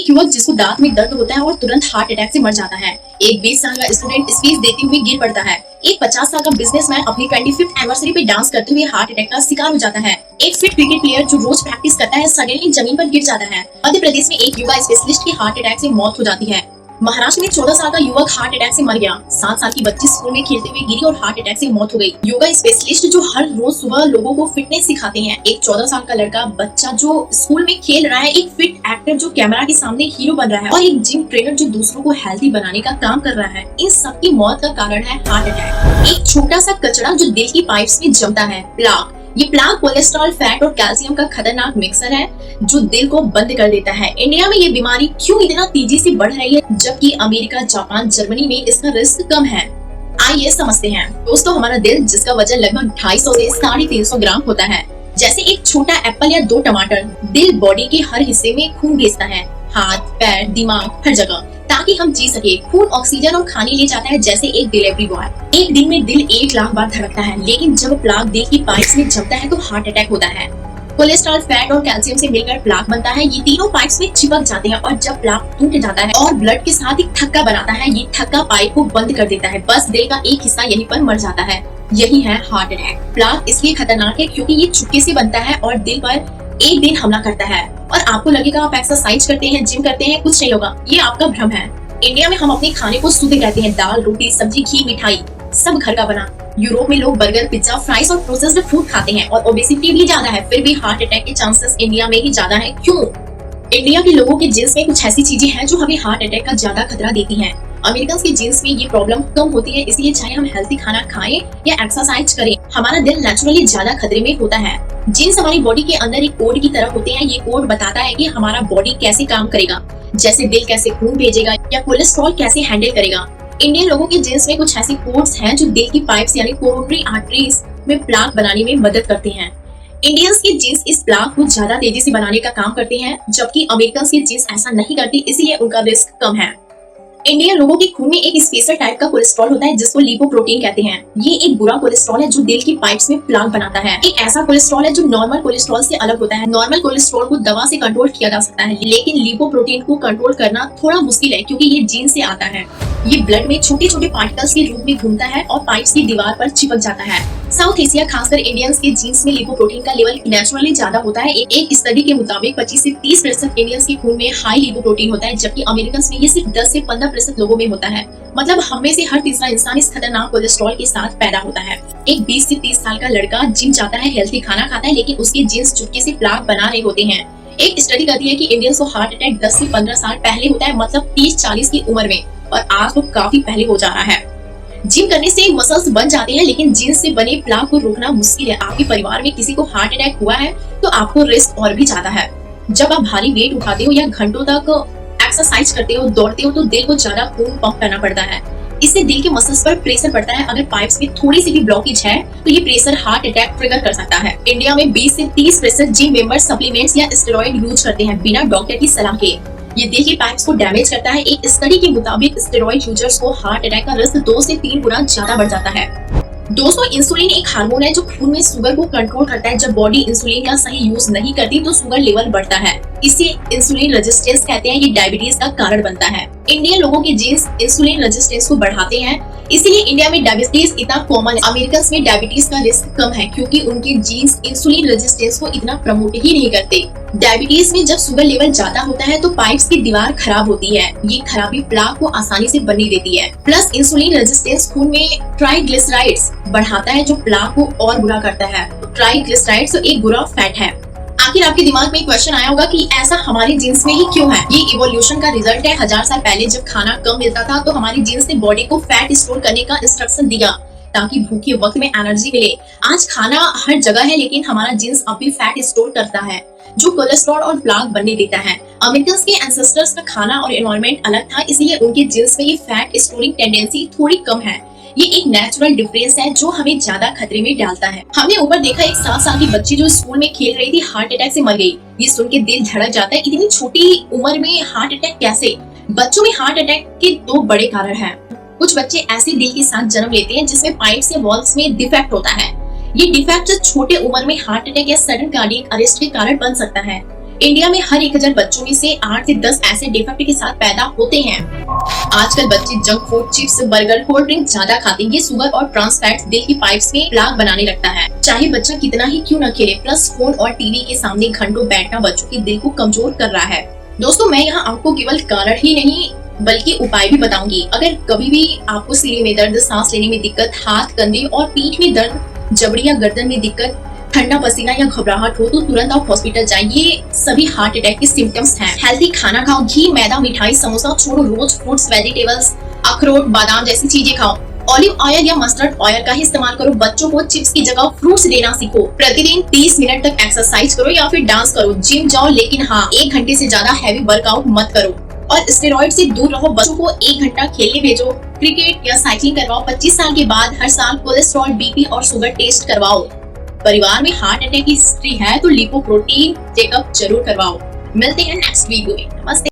एक युवक जिसको दांत में दर्द होता है और तुरंत हार्ट अटैक से मर जाता है। एक 20 साल का स्टूडेंट स्पीच देते हुए गिर पड़ता है। एक 50 साल का बिजनेसमैन अपनी 25th एनिवर्सरी पे डांस करते हुए हार्ट अटैक का शिकार हो जाता है। एक फिट क्रिकेट प्लेयर जो रोज प्रैक्टिस करता है सडनली जमीन पर गिर जाता है। मध्य प्रदेश में एक योगा स्पेशलिस्ट की हार्ट अटैक से मौत हो जाती है। महाराष्ट्र में 14 साल का युवक हार्ट अटैक से मर गया। 7 साल की बच्ची स्कूल में खेलते हुए गिरी और हार्ट अटैक से मौत हो गई। योगा स्पेशलिस्ट जो हर रोज सुबह लोगों को फिटनेस सिखाते हैं। एक 14 साल का लड़का बच्चा जो स्कूल में खेल रहा है। एक फिट एक्टर जो कैमरा के सामने हीरो बन रहा है और एक जिम ट्रेनर जो दूसरों को हेल्दी बनाने का काम कर रहा है। इन सबकी मौत का कारण है हार्ट अटैक। एक छोटा सा कचरा जो दिल की पाइप्स में जमता है, प्लाक। ये प्लाक कोलेस्ट्रॉल, फैट और कैल्शियम का खतरनाक मिक्सर है जो दिल को बंद कर देता है। इंडिया में ये बीमारी क्यों इतना तेजी से बढ़ रही है जबकि अमेरिका, जापान, जर्मनी में इसका रिस्क कम है? आइए समझते हैं। दोस्तों, हमारा दिल जिसका वजन लगभग 250 से 350 ग्राम होता है, जैसे एक छोटा एप्पल या 2 टमाटर। दिल बॉडी के हर हिस्से में खून भेजता है, हाथ, पैर, दिमाग, हर जगह, ताकि हम जी सके। खून, ऑक्सीजन और खाने ले जाता है जैसे एक डिलीवरी बॉय। एक दिन में दिल 1 लाख बार धड़कता है, लेकिन जब प्लाक दिल की पाइप्स में जमता है तो हार्ट अटैक होता है। कोलेस्ट्रॉल, फैट और कैल्शियम से मिलकर प्लाक बनता है। ये तीनों पाइप्स में चिपक जाते हैं और जब प्लाक टूट जाता है और ब्लड के साथ एक थक्का बनाता है, ये थक्का पाइप को बंद कर देता है। बस दिल का एक हिस्सा यहीं पर मर जाता है। यही है हार्ट अटैक। प्लाक इसलिए खतरनाक है क्योंकि ये चुपके से बनता है और दिल पर एक दिन हमला करता है। और आपको लगेगा आप एक्सरसाइज करते हैं, जिम करते हैं, कुछ नहीं होगा। ये आपका भ्रम है। इंडिया में हम अपने खाने को शुद्ध कहते हैं। दाल, रोटी, सब्जी, घी, मिठाई सब घर का बना। यूरोप में लोग बर्गर, पिज्जा, फ्राइज और प्रोसेस्ड फूड खाते हैं और ओबेसिटी भी ज्यादा है। फिर भी हार्ट अटैक के चांसेस इंडिया में ही ज्यादा है। क्यों? इंडिया के लोगों के जीन्स में कुछ ऐसी चीजें हैं जो हमें हार्ट अटैक का ज्यादा खतरा देती हैं। अमेरिकन के जीन्स में ये प्रॉब्लम कम होती है, इसलिए चाहे हम हेल्थी खाना खाएं या एक्सरसाइज करें, हमारा दिल नेचुरली ज्यादा खतरे में होता है। जीन्स हमारी बॉडी के अंदर एक कोड की तरह होते हैं। ये कोड बताता है कि हमारा बॉडी कैसे काम करेगा, जैसे दिल कैसे खून भेजेगा या कोलेस्ट्रॉल कैसे हैंडल करेगा। इंडियन लोगों के जीन्स में कुछ ऐसे कोड्स हैं जो दिल की पाइप्स यानी कोरोनरी आर्टरीज में प्लाक बनाने में मदद करते हैं। इंडियंस के जीन्स इस प्लाक को ज्यादा तेजी से बनाने का काम करते हैं, जबकि अमेरिकन के जीन्स ऐसा नहीं करती, इसलिए उनका रिस्क कम है। इंडियन लोगों के खून में एक स्पेशल टाइप का कोलेस्ट्रॉल होता है जिसको लिपोप्रोटीन कहते हैं। ये एक बुरा कोलेस्ट्रॉल है जो दिल की पाइप्स में प्लाक बनाता है। एक ऐसा कोलेस्ट्रॉल है जो नॉर्मल कोलेस्ट्रॉल से अलग होता है। नॉर्मल कोलेस्ट्रॉल को दवा से कंट्रोल किया जा सकता है, लेकिन लिपोप्रोटीन को कंट्रोल करना थोड़ा मुश्किल है क्योंकि ये जीन से आता है। ये ब्लड में छोटे छोटे पार्टिकल्स के रूप में घूमता है और पाइप्स की दीवार पर चिपक जाता है। साउथ एशिया, खासकर इंडियंस के जीन्स में लिपोप्रोटीन का लेवल नेचुरली ज्यादा होता है। एक स्टडी के मुताबिक 25 से 30% इंडियंस के खून में हाई लिपोप्रोटीन होता है, जबकि अमेरिकन में ये सिर्फ 10 से 15% लोगों में होता है। मतलब हम में से हर तीसरा इंसान इस खतरनाक कोलेस्ट्रॉल के साथ पैदा होता है। एक 20 से 30 साल का लड़का जिम जाता है, हेल्थी खाना खाता है, लेकिन उसके जीन्स चुपके से प्लाक बना रहे होते हैं। एक स्टडी कहती है कि इंडियंस को हार्ट अटैक 10 से 15 साल पहले होता है, मतलब 30-40 की उम्र में, और आज तो काफी पहले हो जा रहा है। जिम करने से मसल्स बन जाते हैं, लेकिन जीन्स से बने प्लाक को रोकना मुश्किल है। आपके परिवार में किसी को हार्ट अटैक हुआ है तो आपको रिस्क और भी ज्यादा है। जब आप भारी वेट उठाते हो या घंटों तक एक्सरसाइज करते हो, दौड़ते हो, तो दिल को ज्यादा खून पंप करना पड़ता है। इससे दिल के मसल्स पर प्रेशर पड़ता है। अगर पाइप्स में थोड़ी सी भी ब्लॉकेज है तो ये प्रेशर हार्ट अटैक ट्रिगर कर सकता है। इंडिया में 20 से 30% जिम मेंबर सप्लीमेंट्स या स्टेरॉइड यूज करते हैं बिना डॉक्टर की सलाह के। ये दिल के पाइप्स को डैमेज करता है। एक स्टडी के मुताबिक स्टेरॉइड यूजर्स को हार्ट अटैक का रिस्क 2 से 3 गुना ज्यादा बढ़ जाता है। दोस्तों, इंसुलिन एक हार्मोन है जो खून में शुगर को कंट्रोल करता है। जब बॉडी इंसुलिन का सही यूज नहीं करती तो शुगर लेवल बढ़ता है। इसे इंसुलिन रेजिस्टेंस कहते हैं। ये डायबिटीज का कारण बनता है। इंडियन लोगों के जीन्स इंसुलिन रेजिस्टेंस को बढ़ाते हैं, इसीलिए इंडिया में डायबिटीज इतना कॉमन है। अमेरिकन में डायबिटीज का रिस्क कम है क्योंकि उनके जीन्स इंसुलिन रेजिस्टेंस को इतना प्रमोट ही नहीं करते। डायबिटीज में जब शुगर लेवल ज्यादा होता है तो पाइप्स की दीवार खराब होती है। ये खराबी प्लाक को आसानी से बनने देती है। प्लस इंसुलिन रेजिस्टेंस खून में ट्राइग्लिसराइड्स बढ़ाता है जो प्लाक को और बुरा करता है। ट्राइग्लिसराइड्स एक बुरा फैट है। आखिर आपके दिमाग में एक क्वेश्चन आया होगा कि ऐसा हमारे जीन्स में ही क्यों है? ये इवोल्यूशन का रिजल्ट है। 1000 साल पहले जब खाना कम मिलता था तो हमारी जीन्स ने बॉडी को फैट स्टोर करने का इंस्ट्रक्शन दिया ताकि भूखे वक्त में एनर्जी मिले। आज खाना हर जगह है, लेकिन हमारा जीन्स अब भी फैट स्टोर करता है जो कोलेस्ट्रॉल और प्लाक बनने देता है। अमेरिकन के एंसेस्टर्स का खाना और एनवायरनमेंट अलग था, इसलिए उनके जीन्स में ये फैट स्टोरिंग टेंडेंसी थोड़ी कम है। ये एक नेचुरल डिफरेंस है जो हमें ज्यादा खतरे में डालता है। हमने ऊपर देखा एक 7 साल की बच्ची जो स्कूल में खेल रही थी हार्ट अटैक से मर गई। ये सुन के दिल धड़क जाता है, इतनी छोटी उम्र में हार्ट अटैक कैसे? बच्चों में हार्ट अटैक के 2 बड़े कारण हैं। कुछ बच्चे ऐसे दिल के साथ जन्म लेते हैं जिसमें पाइप्स या वॉल्व्स में डिफेक्ट होता है। ये डिफेक्ट छोटे उम्र में हार्ट अटैक या सडन कार्डियक अरेस्ट के कारण बन सकता है। इंडिया में हर 1000 बच्चों में से 8 से 10 ऐसे डिफेक्ट के साथ पैदा होते हैं। आजकल बच्चे junk food, chips, burger, cold drink ज्यादा खाते हैं। ये शुगर और ट्रांस फैट्स दिल की पाइप्स में प्लाक बनाने लगता है। चाहे बच्चा कितना ही क्यों न खेले, प्लस फोन और टीवी के सामने घंटों बैठना बच्चों के दिल को कमजोर कर रहा है। दोस्तों, मैं यहाँ आपको केवल कारण ही नहीं बल्कि उपाय भी बताऊंगी। अगर कभी भी आपको सीने में दर्द, सांस लेने में दिक्कत, हाथ, कंधे और पीठ में दर्द, जबड़ी या गर्दन में दिक्कत, ठंडा पसीना या घबराहट हो तो तुरंत आप हॉस्पिटल जाइए। सभी हार्ट अटैक के सिम्टम्स हैं। हेल्थी खाना खाओ, घी, मैदा, मिठाई, समोसा छोड़ो। रोज फ्रूट्स, वेजिटेबल्स, अखरोट, बादाम जैसी चीजें खाओ। ऑलिव ऑयल या मस्टर्ड ऑयल का ही इस्तेमाल करो। बच्चों को चिप्स की जगह फ्रूट्स देना सीखो। प्रतिदिन 30 मिनट तक एक्सरसाइज करो या फिर डांस करो। जिम जाओ, लेकिन हाँ, 1 घंटे से ज्यादा हैवी वर्कआउट मत करो। और स्टेरॉइड से दूर रहो। बच्चों को 1 घंटा खेलने भेजो। क्रिकेट या साइकिलिंग करवाओ। 25 साल के बाद हर साल कोलेस्ट्रॉल, बीपी और शुगर टेस्ट करवाओ। परिवार में हार्ट अटैक की हिस्ट्री है तो लिपोप्रोटीन चेकअप जरूर करवाओ। मिलते हैं नेक्स्ट वीडियो में। नमस्ते।